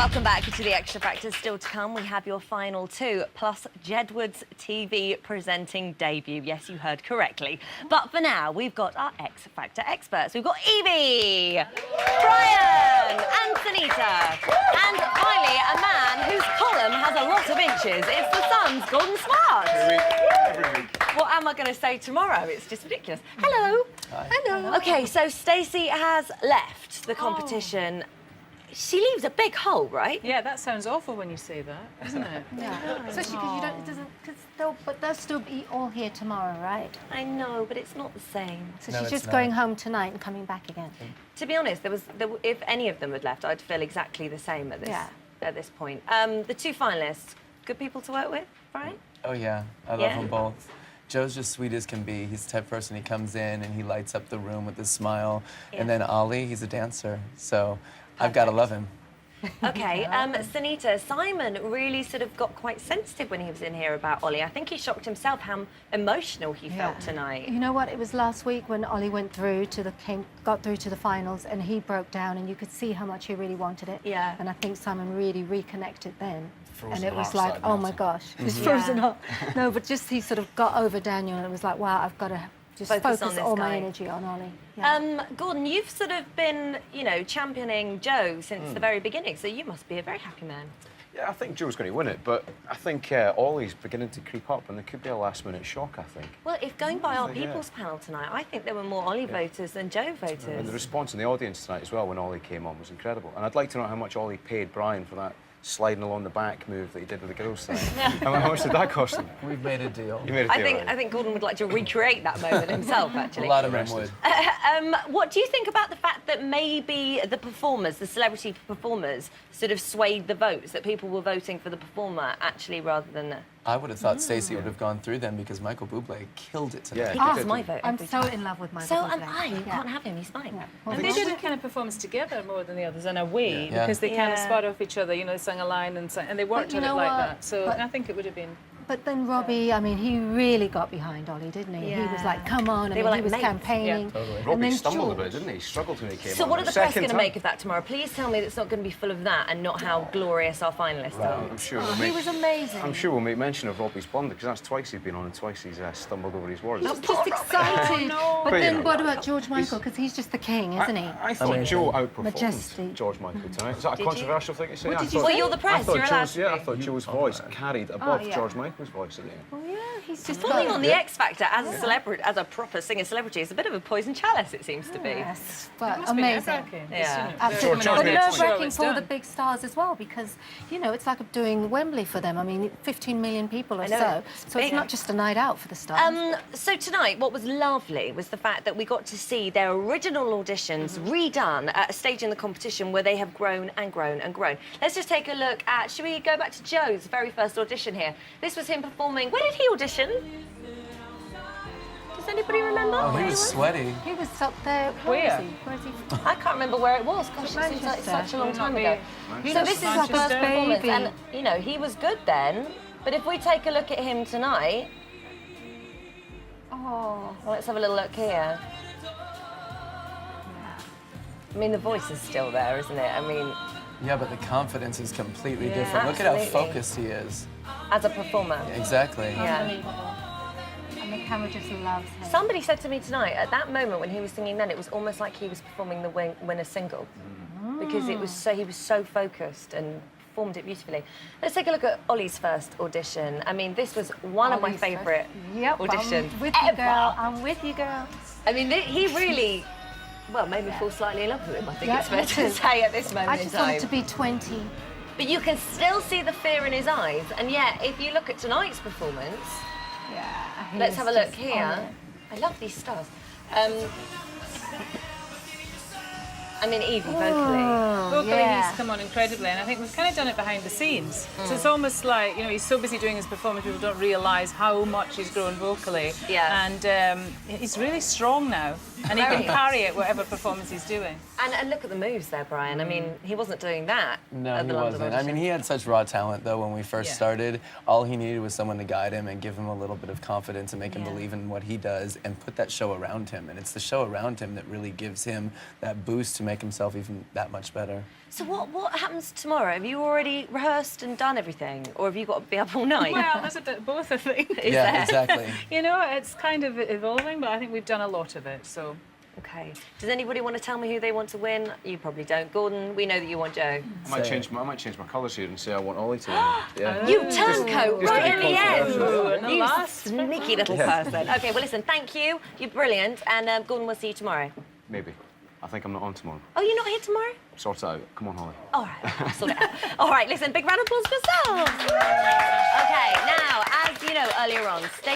Welcome back to the Xtra Factor. Still to come, we have your final two, plus Jedward's TV presenting debut. Yes, you heard correctly. But for now, we've got our X Factor experts. We've got Yvie, Brian, and Sunita. And finally, a man whose column has a lot of inches. It's the Sun's Gordon Smart. Every week. What am I going to say tomorrow? It's just ridiculous. Hello. Hi. Hello. OK, so Stacey has left the competition. She leaves a big hole, right? Yeah, that sounds awful when you say that, doesn't it? Yeah, especially because you don't. It doesn't. But they'll still be all here tomorrow, right? I know, but it's not the same. So No, she's it's just not. going home tonight and coming back again. To be honest, if any of them had left, I'd feel exactly the same at this point. The two finalists, good people to work with, Brian? Oh, yeah. I love them both. Joe's just sweet as can be. He's the type of person, he comes in and he lights up the room with his smile. Yeah. And then Olly, he's a dancer. So I've got to love him. OK, Sunita, Simon really sort of got quite sensitive when he was in here about Olly. I think he shocked himself how emotional he felt tonight. You know what? It was last week when Olly went through to got through to the finals, and he broke down, and you could see how much he really wanted it. Yeah. And I think Simon really reconnected then. Frozen and it was heart like, started oh my melting. gosh, it's frozen up. No, but just he sort of got over Daniel, and it was like, wow, I've got to just Focus focus on all this my guy. energy on Olly. Yeah. Gordon, you've sort of been, you know, championing Joe since the very beginning, so you must be a very happy man. Yeah, I think Joe's going to win it, but I think Olly's beginning to creep up, and there could be a last-minute shock, I think. Well, if going by our People's panel tonight, I think there were more Olly voters than Joe voters. And the response in the audience tonight as well when Olly came on was incredible. And I'd like to know how much Olly paid Brian for that sliding along the back move that he did with the girls tonight. How much did that cost him? We've made a deal. You made a deal, I think Gordon would like to recreate that moment himself, actually. A lot of men would. What do you think about the fact that maybe the performers, the celebrity performers, sort of swayed the votes, that people were voting for the performer actually rather than... I would have thought Stacey would have gone through them because Michael Bublé killed it tonight. He Yeah. gets my vote I'm every so time. in love with Michael So Bublé. am I. You Yeah. can't have him, he's fine. Yeah. And they did a kind of performance together more than the others in a way, Yeah. because they kind of Yeah. spot off each other, you know, they sang a line and they worked you on it know like what? that. So But- I think it would have been... But then Robbie, I mean, he really got behind Olly, didn't he? He was like, come on, They I were mean, like he was mates. campaigning. Yeah, totally. And Robbie then stumbled a George. bit, didn't he? He struggled when he came So on. what are the press Second going to time. make of that tomorrow? Please tell me it's not going to be full of that and not how glorious our finalists are. I'm sure we'll He make, was amazing. I'm sure we'll make mention of Robbie's blunder, because that's twice he's been on and twice he's stumbled over his words. He's just excited. But But, you then know, what about George Michael? Because he's just the king, isn't he? I thought Joe outperformed Majestic. George Michael tonight. Is that a Did you? controversial thing to say? What I did you thought- say? Well, you're the press, I thought you're allowed Joe's, to yeah, I be. thought Joe's voice carried above yeah. George Michael's voice, didn't he? Well, yeah, he's just Falling got on the X Factor as a celebrity, as a proper singer celebrity, is a bit of a poison challenge, it seems to be. Yes, It but must be amazing. nerve-wracking. Yeah. Absolutely. George But made a point. nerve-wracking It's for the done. big stars as well, because, you know, it's like doing Wembley for them. I mean, 15 million people or know. so. So Big. it's not just a night out for the stars. So tonight, what was lovely was the fact that we got to see their original auditions redone at a stage in the competition where they have grown and grown and grown. Let's just take a look at, should we go back to Joe's very first audition here? This was him performing, where did he audition? Does anybody remember? Oh, he where was sweaty. He was up there. Where? Where's he? I can't remember where it was. Gosh, it seems like Manchester. such a long time Might ago. be So this is our first Manchester. performance, Baby. and you know he was good then. But if we take a look at him tonight, Oh. well, let's have a little look here. I mean, the voice is still there, isn't it? I mean, Yeah, but the confidence is completely Yeah, different. Look at how absolutely. focused he is. as a performer. Exactly. Yeah. Unbelievable. And the camera just loves him. Somebody said to me tonight, at that moment when he was singing then, it was almost like he was performing the winner single. Because it was he was so focused and performed it beautifully. Let's take a look at Ollie's first audition. I mean, this was one of my Ollie's first- favourite Yep, auditions I'm with you, ever. girl. I'm with you, girl. I mean, he really, well, made me fall slightly in love with him, I think Yeah, it's fair me to too. say at this moment I in just time. wanted to be 20. But you can still see the fear in his eyes, and yet, if you look at tonight's performance, Yeah. let's have a look just here. on it. I love these stars. I mean, Yvie, vocally. Vocally, yeah. he's come on incredibly, and I think we've kind of done it behind the scenes. So it's almost like, you know, he's so busy doing his performance, people don't realise how much he's grown vocally. Yeah. And he's really strong now, and he can Very. carry it whatever performance he's doing. And look at the moves there, Brian. I mean, he wasn't doing that No, at he the London wasn't. I audition. mean, he had such raw talent, though, when we first Yeah. started. All he needed was someone to guide him and give him a little bit of confidence and make him Yeah. believe in what he does and put that show around him. And it's the show around him that really gives him that boost to make make himself even that much better. So what happens tomorrow? Have you already rehearsed and done everything, or have you got to be up all night? Well, there's a bit of both, I think. Yeah, exactly. You know, it's kind of evolving, but I think we've done a lot of it, so... Okay. Does anybody want to tell me who they want to win? You probably don't. Gordon, we know that you want Joe. I might change my colours here and say I want Olly to win. Yeah. You turncoat Just to right be in the end. controversial. You sneaky little person. Okay, well, listen, thank you. You're brilliant. And Gordon, we'll see you tomorrow. Maybe. I think I'm not on tomorrow. Oh, you're not here tomorrow? Sort it out. Come on, Olly. All right, I'll sort it out. All right, listen, big round of applause for yourselves. Okay, now, as you know, earlier on,